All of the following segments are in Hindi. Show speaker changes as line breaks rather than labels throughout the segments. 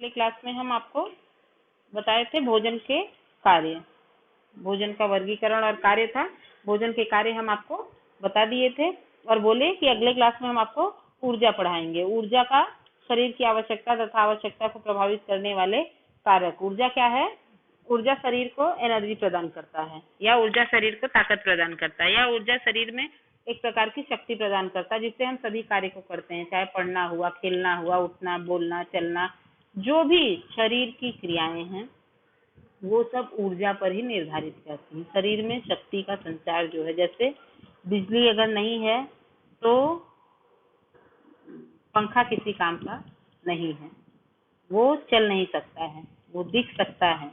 पिछले क्लास में हम आपको बताए थे भोजन के कार्य, भोजन का वर्गीकरण और कार्य था। भोजन के कार्य हम आपको बता दिए थे और बोले कि अगले क्लास में हम आपको ऊर्जा पढ़ाएंगे। ऊर्जा का शरीर की आवश्यकता तथा आवश्यकता को प्रभावित करने वाले कारक। ऊर्जा क्या है? ऊर्जा शरीर को एनर्जी प्रदान करता है, या ऊर्जा शरीर को ताकत प्रदान करता है, या ऊर्जा शरीर में एक प्रकार की शक्ति प्रदान करता है जिससे हम सभी कार्य को करते हैं, चाहे पढ़ना हुआ, खेलना हुआ, उठना, बोलना, चलना, जो भी शरीर की क्रियाएं हैं वो सब ऊर्जा पर ही निर्धारित करती हैं। शरीर में शक्ति का संचार जो है, जैसे बिजली अगर नहीं है तो पंखा किसी काम का नहीं है, वो चल नहीं सकता है, वो दिख सकता है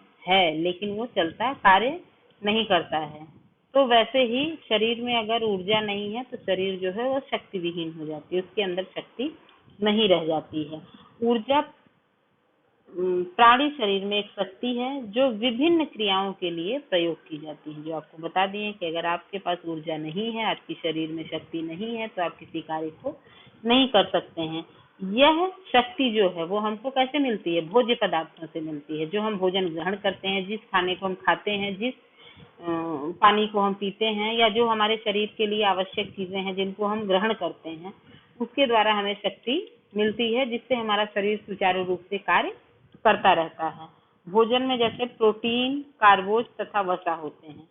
लेकिन वो चलता कार्य नहीं करता है। तो वैसे ही शरीर में अगर ऊर्जा नहीं है तो शरीर जो है वो शक्ति विहीन हो जाती है, उसके अंदर शक्ति नहीं रह जाती है। ऊर्जा प्राणी शरीर में एक शक्ति है जो विभिन्न क्रियाओं के लिए प्रयोग की जाती है। जो आपको बता दिए कि अगर आपके पास ऊर्जा नहीं है, आपके शरीर में शक्ति नहीं है, तो आप किसी कार्य को नहीं कर सकते हैं। यह शक्ति जो है वो हमको कैसे मिलती है? भोज्य पदार्थों से मिलती है। जो हम भोजन ग्रहण करते हैं, जिस खाने को हम खाते हैं, जिस पानी को हम पीते हैं, या जो हमारे शरीर के लिए आवश्यक चीजें हैं जिनको हम ग्रहण करते हैं, उसके द्वारा हमें शक्ति मिलती है जिससे हमारा शरीर सुचारू रूप से कार्य करता रहता है। भोजन में जैसे प्रोटीन, कार्बोज तथा वसा होते हैं।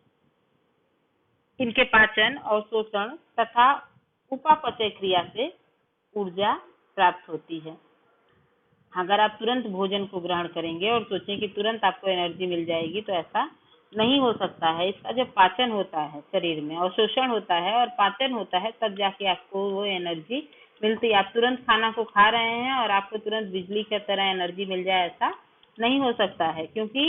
इनके पाचन, अवशोषण तथा उपापचय क्रिया से ऊर्जा प्राप्त होती है। अगर आप तुरंत भोजन को ग्रहण करेंगे और सोचें कि तुरंत आपको एनर्जी मिल जाएगी, तो ऐसा नहीं हो सकता है। इसका जब पाचन होता है, शरीर में अवशोषण होता है और पाचन होता है, तब जाके आपको वो एनर्जी मिलती है। आप तुरंत खाना को खा रहे हैं और आपको तुरंत बिजली की तरह एनर्जी मिल जाए, ऐसा नहीं हो सकता है, क्योंकि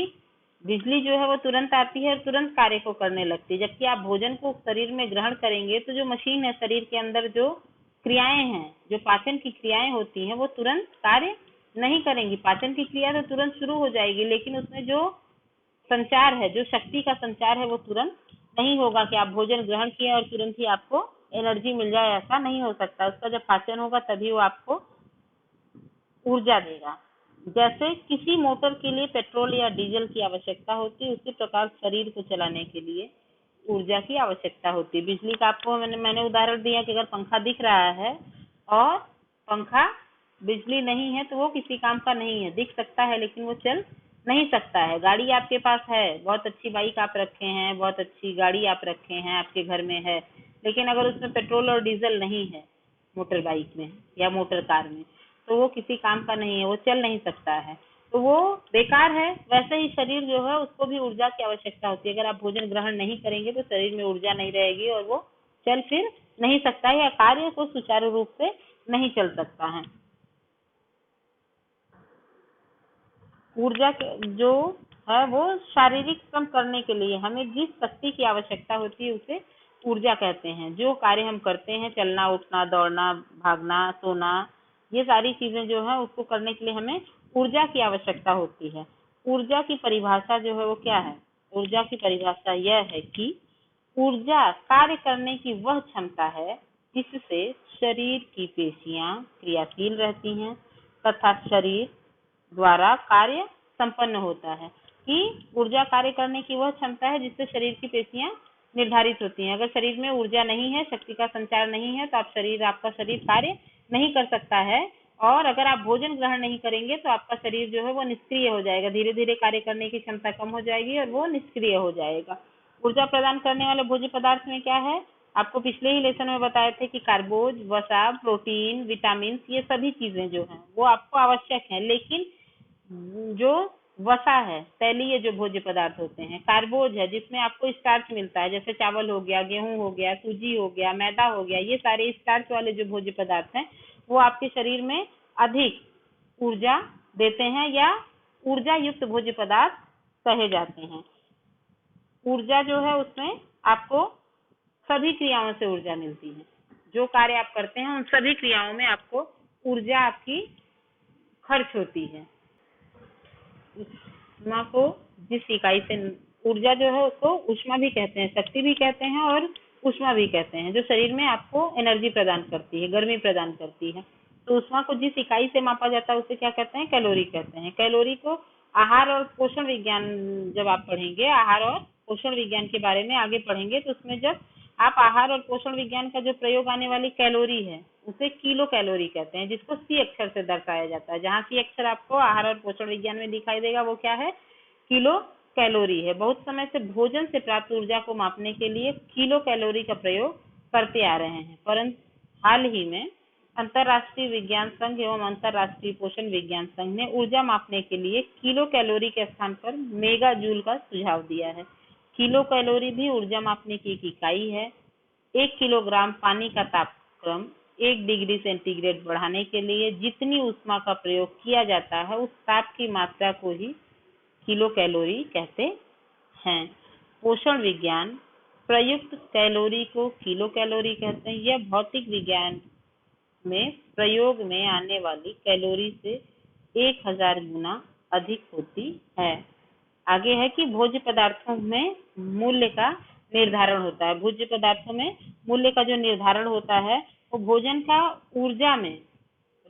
बिजली जो है वो तुरंत आती है और तुरंत कार्य को करने लगती है। जबकि आप भोजन को शरीर में ग्रहण करेंगे तो जो मशीन है शरीर के अंदर, जो क्रियाएं हैं, जो पाचन की क्रियाएं होती हैं, वो तुरंत कार्य नहीं करेंगी। पाचन की क्रिया तो तुरंत शुरू हो जाएगी, लेकिन उसमें जो संचार है, जो शक्ति का संचार है, वो तुरंत नहीं होगा कि आप भोजन ग्रहण किए और तुरंत ही आपको एनर्जी मिल जाए, ऐसा नहीं हो सकता। उसका जब पाचन होगा तभी वो आपको ऊर्जा देगा। जैसे किसी मोटर के लिए पेट्रोल या डीजल की आवश्यकता होती है, उसी प्रकार शरीर को चलाने के लिए ऊर्जा की आवश्यकता होती है। बिजली का आपको मैंने उदाहरण दिया कि अगर पंखा दिख रहा है और पंखा बिजली नहीं है तो वो किसी काम का नहीं है। दिख सकता है लेकिन वो चल नहीं सकता है। गाड़ी आपके पास है, बहुत अच्छी बाइक आप रखे हैं, बहुत अच्छी गाड़ी आप रखे हैं, आपके घर में है, लेकिन अगर उसमें पेट्रोल और डीजल नहीं है, मोटर बाइक में या मोटर कार में, तो वो किसी काम का नहीं है, वो चल नहीं सकता है, तो वो बेकार है। वैसे ही शरीर जो है उसको भी ऊर्जा की आवश्यकता होती है। अगर आप भोजन ग्रहण नहीं करेंगे तो शरीर में ऊर्जा नहीं रहेगी और वो चल फिर नहीं सकता है, या कार्य को सुचारू रूप से नहीं चल सकता है। ऊर्जा जो है वो शारीरिक श्रम करने के लिए हमें जिस शक्ति की आवश्यकता होती है उसे ऊर्जा कहते हैं। जो कार्य हम करते हैं, चलना, उठना, दौड़ना, भागना, सोना, ये सारी चीजें जो है उसको करने के लिए हमें ऊर्जा की आवश्यकता होती है। ऊर्जा की परिभाषा जो है वो क्या है? ऊर्जा की परिभाषा यह है कि ऊर्जा कार्य करने की वह क्षमता है जिससे शरीर की पेशियां क्रियाशील रहती हैं तथा शरीर द्वारा कार्य संपन्न होता है। कि ऊर्जा कार्य करने की वह क्षमता है जिससे शरीर की पेशियां निर्धारित होती हैं। अगर शरीर में ऊर्जा नहीं है, शक्ति का संचार नहीं है, तो आपका शरीर कार्य नहीं कर सकता है। और अगर आप भोजन ग्रहण नहीं करेंगे तो आपका शरीर जो है वो निष्क्रिय हो जाएगा, धीरे धीरे कार्य करने की क्षमता कम हो जाएगी और वो निष्क्रिय हो जाएगा। ऊर्जा प्रदान करने वाले भोज्य पदार्थ में क्या है? आपको पिछले ही लेसन में बताए थे कि कार्बोज, वसा, प्रोटीन, विटामिन, ये सभी चीजें जो हैं वो आपको आवश्यक हैं। लेकिन जो वसा है, तैलीय जो भोज्य पदार्थ होते हैं, कार्बोज है जिसमें आपको स्टार्च मिलता है, जैसे चावल हो गया, गेहूं हो गया, सूजी हो गया, मैदा हो गया, ये सारे स्टार्च वाले जो भोज्य पदार्थ हैं वो आपके शरीर में अधिक ऊर्जा देते हैं, या ऊर्जा युक्त भोज्य पदार्थ कहे जाते हैं। ऊर्जा जो है उसमें आपको सभी क्रियाओं से ऊर्जा मिलती है। जो कार्य आप करते हैं उन सभी क्रियाओं में आपको ऊर्जा आपकी खर्च होती है। ऊष्मा को जिस इकाई से, ऊर्जा जो है उसको ऊष्मा भी कहते हैं, शक्ति भी कहते हैं और ऊष्मा भी कहते हैं, जो शरीर में आपको एनर्जी प्रदान करती है, गर्मी प्रदान करती है। तो ऊष्मा को जिस इकाई से मापा जाता है उसे क्या कहते हैं? कैलोरी कहते हैं। कैलोरी को आहार और पोषण विज्ञान जब आप पढ़ेंगे, आहार और पोषण विज्ञान के बारे में आगे पढ़ेंगे, तो उसमें जब आप आहार और पोषण विज्ञान का जो प्रयोग आने वाली कैलोरी है उसे किलो कैलोरी कहते हैं, जिसको सी अक्षर से दर्शाया जाता है। जहाँ सी अक्षर आपको आहार और पोषण विज्ञान में दिखाई देगा वो क्या है? किलो कैलोरी है। बहुत समय से भोजन से प्राप्त ऊर्जा को मापने के लिए किलो कैलोरी का प्रयोग करते आ रहे हैं, परंतु हाल ही में अंतर्राष्ट्रीय विज्ञान संघ एवं अंतर्राष्ट्रीय पोषण विज्ञान संघ ने ऊर्जा मापने के लिए किलो कैलोरी के स्थान पर मेगा जूल का सुझाव दिया है। किलो कैलोरी भी ऊर्जा मापने की एक इकाई है। 1 किलोग्राम पानी का तापक्रम 1 डिग्री सेंटीग्रेड बढ़ाने के लिए जितनी ऊष्मा का प्रयोग किया जाता है उस ताप की मात्रा को ही किलो कैलोरी कहते हैं। पोषण विज्ञान प्रयुक्त कैलोरी को किलो कैलोरी कहते हैं। यह भौतिक विज्ञान में प्रयोग में आने वाली कैलोरी से 1000 गुना अधिक होती है। आगे है कि भोज्य पदार्थों में मूल्य का निर्धारण होता है। भोज्य पदार्थों में मूल्य का जो निर्धारण होता है वो भोजन का ऊर्जा में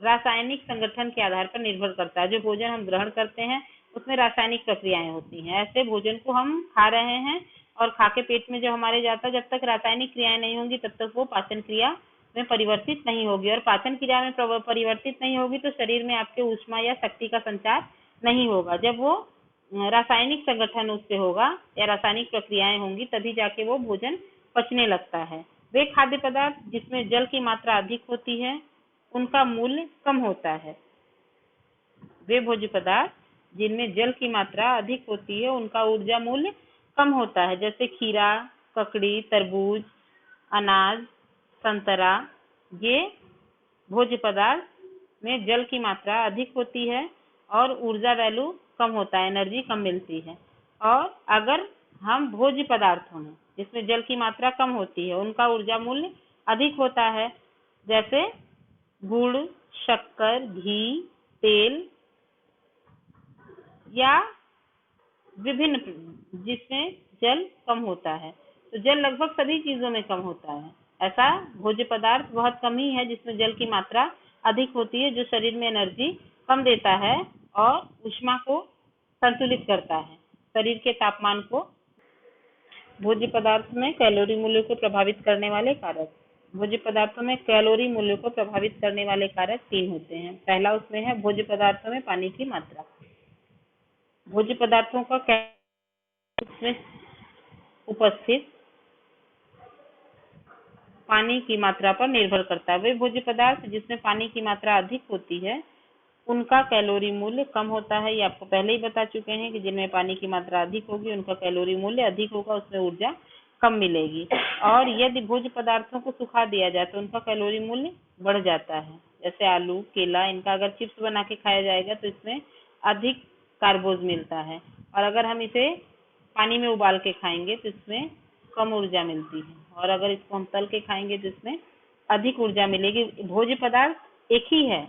रासायनिक संगठन के आधार पर निर्भर करता है। जो भोजन हम ग्रहण करते हैं उसमें रासायनिक प्रक्रियाएं होती हैं। ऐसे भोजन को हम खा रहे हैं और खा के पेट में जब हमारे जाता है, जब तक रासायनिक क्रियाएं नहीं होंगी तब तक वो पाचन क्रिया में परिवर्तित नहीं होगी, और पाचन क्रिया में परिवर्तित नहीं होगी तो शरीर में आपके ऊष्मा या शक्ति का संचार नहीं होगा। जब वो रासायनिक संगठन उससे होगा या रासायनिक प्रक्रियाएं होंगी तभी जाके वो भोजन पचने लगता है। वे खाद्य पदार्थ जिसमें जल की मात्रा अधिक होती है उनका मूल्य कम होता है। वे भोज्य पदार्थ जिनमें जल की मात्रा अधिक होती है उनका ऊर्जा मूल्य कम होता है, जैसे खीरा, ककड़ी, तरबूज, अनाज, संतरा। ये भोज्य पदार्थ में जल की मात्रा अधिक होती है और ऊर्जा वैल्यू कम होता है, एनर्जी कम मिलती है। और अगर हम भोज्य पदार्थों में जिसमें जल की मात्रा कम होती है उनका ऊर्जा मूल्य अधिक होता है, जैसे गुड़, शक्कर, घी, तेल या विभिन्न जिसमें जल कम होता है। तो जल लगभग सभी चीजों में कम होता है। ऐसा भोज्य पदार्थ बहुत कम ही है जिसमें जल की मात्रा अधिक होती है, जो शरीर में एनर्जी कम देता है और ऊष्मा को संतुलित करता है, शरीर के तापमान को। भोज्य पदार्थ में कैलोरी मूल्य को प्रभावित करने वाले कारक। भोज्य पदार्थों में कैलोरी मूल्य को प्रभावित करने वाले कारक 3 होते हैं। पहला उसमें है भोज्य पदार्थों में पानी की मात्रा। भोज्य पदार्थों का उसमें उपस्थित पानी की मात्रा पर निर्भर करता है। वे भोज्य पदार्थ जिसमें पानी की मात्रा अधिक होती है उनका कैलोरी मूल्य कम होता है। ये आपको पहले ही बता चुके हैं कि जिनमें पानी की मात्रा अधिक होगी उनका कैलोरी मूल्य अधिक होगा, उसमें ऊर्जा कम मिलेगी। और यदि भोज्य पदार्थों को सुखा दिया जाए तो उनका कैलोरी मूल्य बढ़ जाता है, जैसे आलू, केला। इनका अगर चिप्स बना के खाया जाएगा तो इसमें अधिक कार्बोज मिलता है, और अगर हम इसे पानी में उबाल के खाएंगे तो इसमें कम ऊर्जा मिलती है, और अगर इसको हम तल के खाएंगे तो इसमें अधिक ऊर्जा मिलेगी। भोज्य पदार्थ एक ही है,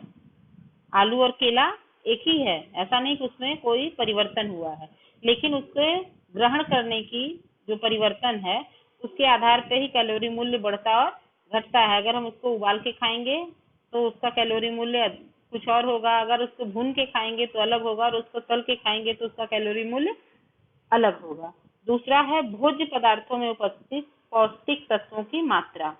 आलू और केला एक ही है, ऐसा नहीं कि उसमें कोई परिवर्तन हुआ है, लेकिन उसके ग्रहण करने की जो परिवर्तन है उसके आधार पे ही कैलोरी मूल्य बढ़ता और घटता है। अगर हम उसको उबाल के खाएंगे तो उसका कैलोरी मूल्य कुछ और होगा, अगर उसको भून के खाएंगे तो अलग होगा, और उसको तल के खाएंगे तो उसका कैलोरी मूल्य अलग होगा। दूसरा है भोज्य पदार्थों में उपस्थित पौष्टिक तत्वों की मात्रा।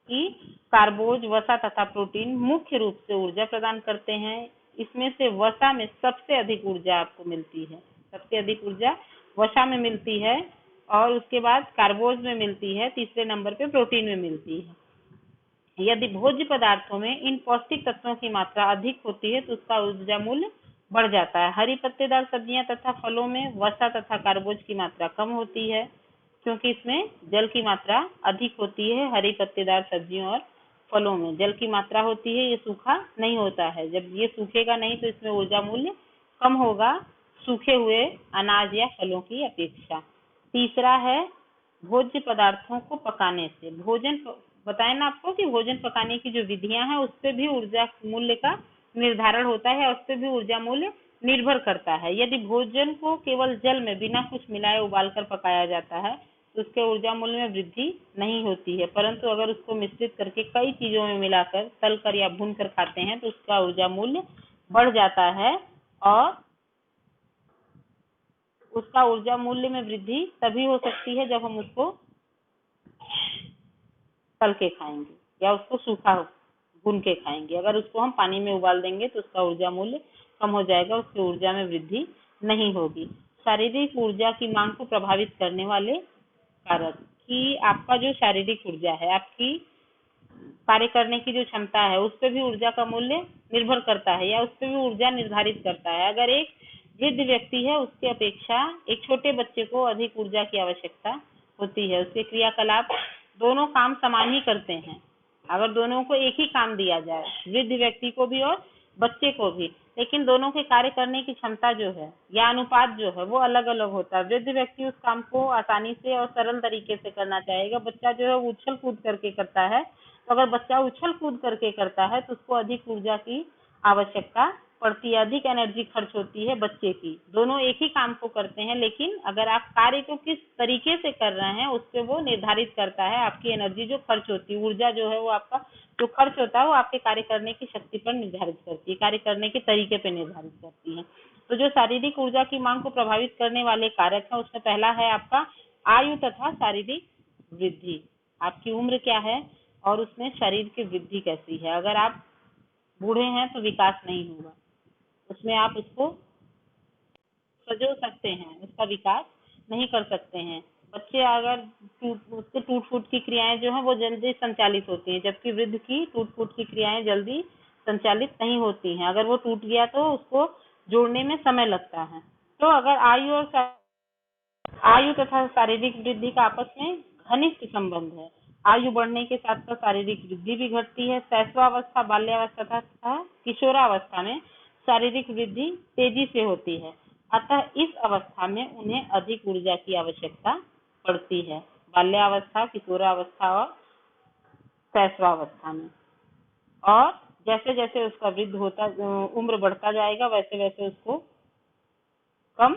कि कार्बोज, वसा तथा प्रोटीन मुख्य रूप से ऊर्जा प्रदान करते हैं। इसमें से वसा में सबसे अधिक ऊर्जा आपको मिलती है, सबसे अधिक ऊर्जा वसा में मिलती है, और उसके बाद कार्बोज में मिलती है, तीसरे नंबर पे प्रोटीन में मिलती है। यदि भोज्य पदार्थों में इन पौष्टिक तत्वों की मात्रा अधिक होती है तो उसका ऊर्जा मूल्य बढ़ जाता है। हरी पत्तेदार सब्जियां तथा फलों में वसा तथा कार्बोज की मात्रा कम होती है, क्योंकि इसमें जल की मात्रा अधिक होती है। हरी पत्तेदार सब्जियों और फलों में जल की मात्रा होती है, ये सूखा नहीं होता है। जब ये सूखेगा नहीं तो इसमें ऊर्जा मूल्य कम होगा सूखे हुए अनाज या फलों की अपेक्षा। तीसरा है भोज्य पदार्थों को पकाने से। भोजन बताए ना आपको कि भोजन पकाने की जो विधियां हैं उस पर भी ऊर्जा मूल्य का निर्धारण होता है, और उस पर भी ऊर्जा मूल्य निर्भर करता है। यदि भोजन को केवल जल में बिना कुछ मिलाए उबालकर पकाया जाता है तो उसके ऊर्जा मूल्य में वृद्धि नहीं होती है, परंतु अगर उसको मिश्रित करके कई चीजों में मिलाकर तल कर या भून कर खाते हैं तो उसका ऊर्जा मूल्य बढ़ जाता है। और उसका ऊर्जा मूल्य में वृद्धि तभी हो सकती है जब हम उसको तल के खाएंगे या उसको सूखा भून के खाएंगे। अगर उसको हम पानी में उबाल देंगे तो उसका ऊर्जा मूल्य कम हो जाएगा, उसकी ऊर्जा में वृद्धि नहीं होगी। शारीरिक ऊर्जा की मांग को प्रभावित करने वाले कारक कि आपका जो शारीरिक ऊर्जा है, आपकी कार्य करने की जो क्षमता है, उस पर भी ऊर्जा का मूल्य निर्भर करता है या उस पर भी ऊर्जा निर्धारित करता है। अगर एक वृद्ध व्यक्ति है, उसकी अपेक्षा एक छोटे बच्चे को अधिक ऊर्जा की आवश्यकता होती है। उसके क्रियाकलाप दोनों काम समान ही करते हैं। अगर दोनों को एक ही काम दिया जाए, वृद्ध व्यक्ति को भी और बच्चे को भी, लेकिन दोनों के कार्य करने की क्षमता जो है या अनुपात जो है वो अलग अलग होता है। वृद्ध व्यक्ति उस काम को आसानी से और सरल तरीके से करना चाहेगा, बच्चा जो है वो उछल कूद करके करता है। तो अगर बच्चा उछल कूद करके करता है तो उसको अधिक ऊर्जा की आवश्यकता पड़ती है, अधिक एनर्जी खर्च होती है बच्चे की। दोनों एक ही काम को करते हैं, लेकिन अगर आप कार्य को किस तरीके से कर रहे हैं उस पर वो निर्धारित करता है। आपकी एनर्जी जो खर्च होती है, ऊर्जा जो है वो आपका जो खर्च होता है वो आपके कार्य करने की शक्ति पर निर्धारित करती है, कार्य करने के तरीके पर निर्धारित करती है। तो जो शारीरिक ऊर्जा की मांग को प्रभावित करने वाले कारक है, उसमें पहला है आपका आयु तथा शारीरिक वृद्धि। आपकी उम्र क्या है और उसमें शरीर की वृद्धि कैसी है। अगर आप बूढ़े हैं तो विकास नहीं होगा, उसमें आप उसको सजो सकते हैं, उसका विकास नहीं कर सकते हैं। बच्चे अगर उसके टूट फूट की क्रियाएं जो है वो जल्दी संचालित होती हैं, जबकि वृद्ध की टूट फूट की क्रियाएं जल्दी संचालित नहीं होती हैं। अगर वो टूट गया तो उसको जोड़ने में समय लगता है। तो अगर आयु तथा शारीरिक वृद्धि का आपस में घनिष्ठ संबंध है। आयु बढ़ने के साथ साथ शारीरिक वृद्धि भी घटती है। शैशवावस्था, बाल्यावस्था तथा किशोरावस्था में शारीरिक वृद्धि तेजी से होती है, अतः इस अवस्था में उन्हें अधिक ऊर्जा की आवश्यकता पड़ती है। बाल्यावस्था, किशोरावस्था और शैशवावस्था में। और जैसे जैसे उसका वृद्ध होता उम्र बढ़ता जाएगा वैसे वैसे उसको कम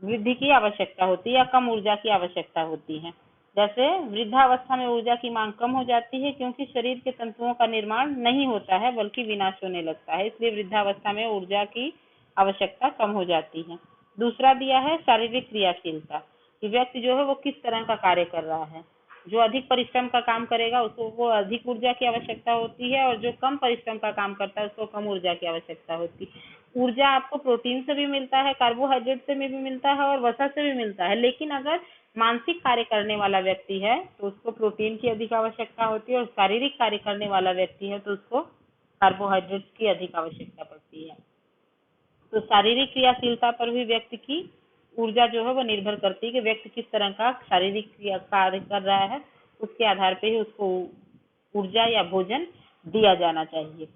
वृद्धि की आवश्यकता होती है या कम ऊर्जा की आवश्यकता होती है। जैसे वृद्धावस्था में ऊर्जा की मांग कम हो जाती है क्योंकि शरीर के तंतुओं का निर्माण नहीं होता है बल्कि विनाश होने लगता है, इसलिए वृद्धावस्था में ऊर्जा की आवश्यकता कम हो जाती है। दूसरा दिया है शारीरिक क्रियाशीलता, कि व्यक्ति जो है वो किस तरह का कार्य कर रहा है। जो अधिक परिश्रम का काम करेगा उसको वो अधिक ऊर्जा की आवश्यकता होती है, और जो कम परिश्रम का काम करता है उसको कम ऊर्जा की आवश्यकता होती है। ऊर्जा आपको प्रोटीन से भी मिलता है, कार्बोहाइड्रेट से भी मिलता है और वसा से भी मिलता है, लेकिन अगर मानसिक कार्य करने वाला व्यक्ति है तो उसको प्रोटीन की अधिक आवश्यकता होती है, और शारीरिक कार्य करने वाला व्यक्ति है तो उसको कार्बोहाइड्रेट की अधिक आवश्यकता पड़ती है। तो शारीरिक क्रियाशीलता पर भी व्यक्ति की ऊर्जा जो है वो निर्भर करती है कि व्यक्ति किस तरह का शारीरिक क्रिया कार्य कर रहा है, उसके आधार पर ही उसको ऊर्जा या भोजन दिया जाना चाहिए।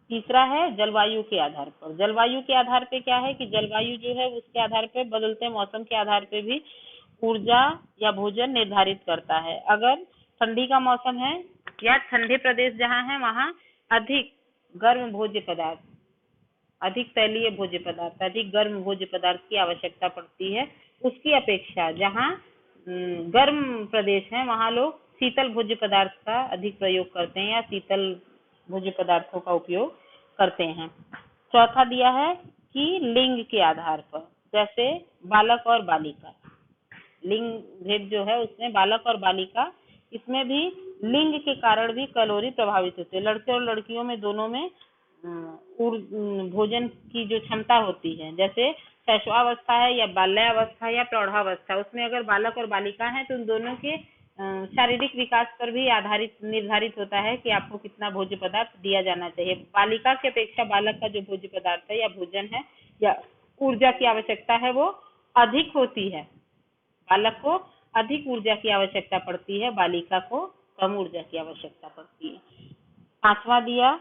तीसरा है जलवायु के आधार पर। जलवायु के आधार पे क्या है कि जलवायु जो है उसके आधार पे, बदलते मौसम के आधार पे भी ऊर्जा या भोजन निर्धारित करता है। अगर ठंडी का मौसम है या ठंडे प्रदेश जहाँ है वहाँ अधिक गर्म भोज्य पदार्थ, अधिक तैलीय भोज्य पदार्थ, अधिक गर्म भोज्य पदार्थ की आवश्यकता पड़ती है। उसकी अपेक्षा जहाँ गर्म प्रदेश है वहाँ लोग शीतल भोज्य पदार्थ का अधिक प्रयोग करते हैं या शीतल भोज्य पदार्थों का उपयोग करते हैं। चौथा दिया है कि लिंग के आधार पर, जैसे बालक और बालिका, लिंग भेद जो है उसमें बालक और बालिका, इसमें भी लिंग के कारण भी कैलोरी प्रभावित होते हैं। लड़के और लड़कियों में दोनों में भोजन की जो क्षमता होती है, जैसे शैशवावस्था है या बाल्यावस्था या प्रौढ़ावस्था, उसमें अगर बालक और बालिका है तो उन दोनों के शारीरिक विकास पर भी आधारित निर्धारित होता है कि आपको कितना भोज्य पदार्थ दिया जाना चाहिए। बालिका की अपेक्षा बालक का जो भोज्य पदार्थ है या भोजन है या ऊर्जा की आवश्यकता है वो अधिक होती है। बालक को अधिक ऊर्जा की आवश्यकता पड़ती है, बालिका को कम ऊर्जा की आवश्यकता पड़ती है। पांचवा दिया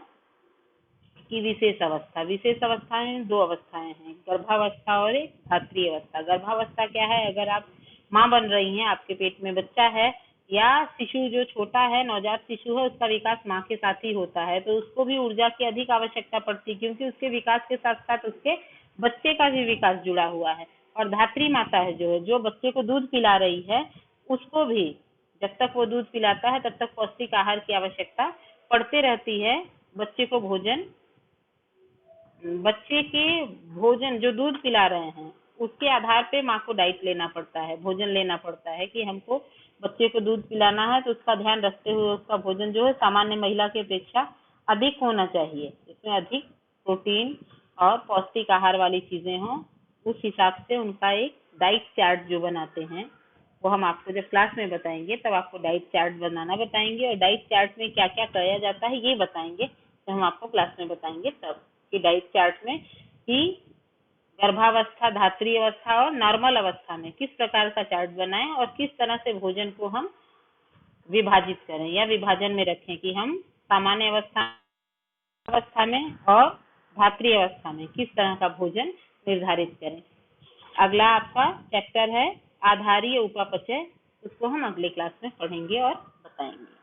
कि विशेष अवस्था। विशेष अवस्था में दो अवस्थाएं हैं, गर्भावस्था और एक धात्री अवस्था। गर्भावस्था क्या है, अगर आप माँ बन रही हैं, आपके पेट में बच्चा है, या शिशु जो छोटा है, नवजात शिशु है, उसका विकास माँ के साथ ही होता है, तो उसको भी ऊर्जा की अधिक आवश्यकता पड़ती है, क्योंकि उसके विकास के साथ साथ उसके बच्चे का भी विकास जुड़ा हुआ है। और धात्री माता है जो बच्चे को दूध पिला रही है, उसको भी जब तक वो दूध पिलाता है तब तक पौष्टिक आहार की आवश्यकता पड़ते रहती है। बच्चे को बच्चे के भोजन जो दूध पिला रहे हैं उसके आधार पे माँ को डाइट लेना पड़ता है, भोजन लेना पड़ता है कि हमको बच्चे को दूध पिलाना है, तो उसका ध्यान रखते हुए उसका भोजन जो है सामान्य महिला की अपेक्षा अधिक होना चाहिए, इसमें अधिक प्रोटीन और पौष्टिक आहार वाली चीजें हों। उस हिसाब से उनका एक डाइट चार्ट जो बनाते हैं, वो हम आपको जब क्लास में बताएंगे तब आपको डाइट चार्ट बनाना बताएंगे, और डाइट चार्ट में क्या क्या किया जाता है ये बताएंगे, तो हम आपको क्लास में बताएंगे तब कि डाइट चार्ट में कि गर्भावस्था, धात्री अवस्था और नॉर्मल अवस्था में किस प्रकार का चार्ट बनाएं और किस तरह से भोजन को हम विभाजित करें या विभाजन में रखें कि हम सामान्य अवस्था में और धात्री अवस्था में किस तरह का भोजन निर्धारित करें। अगला आपका चैप्टर है आधारीय उपापचय, उसको हम अगले क्लास में पढ़ेंगे और बताएंगे।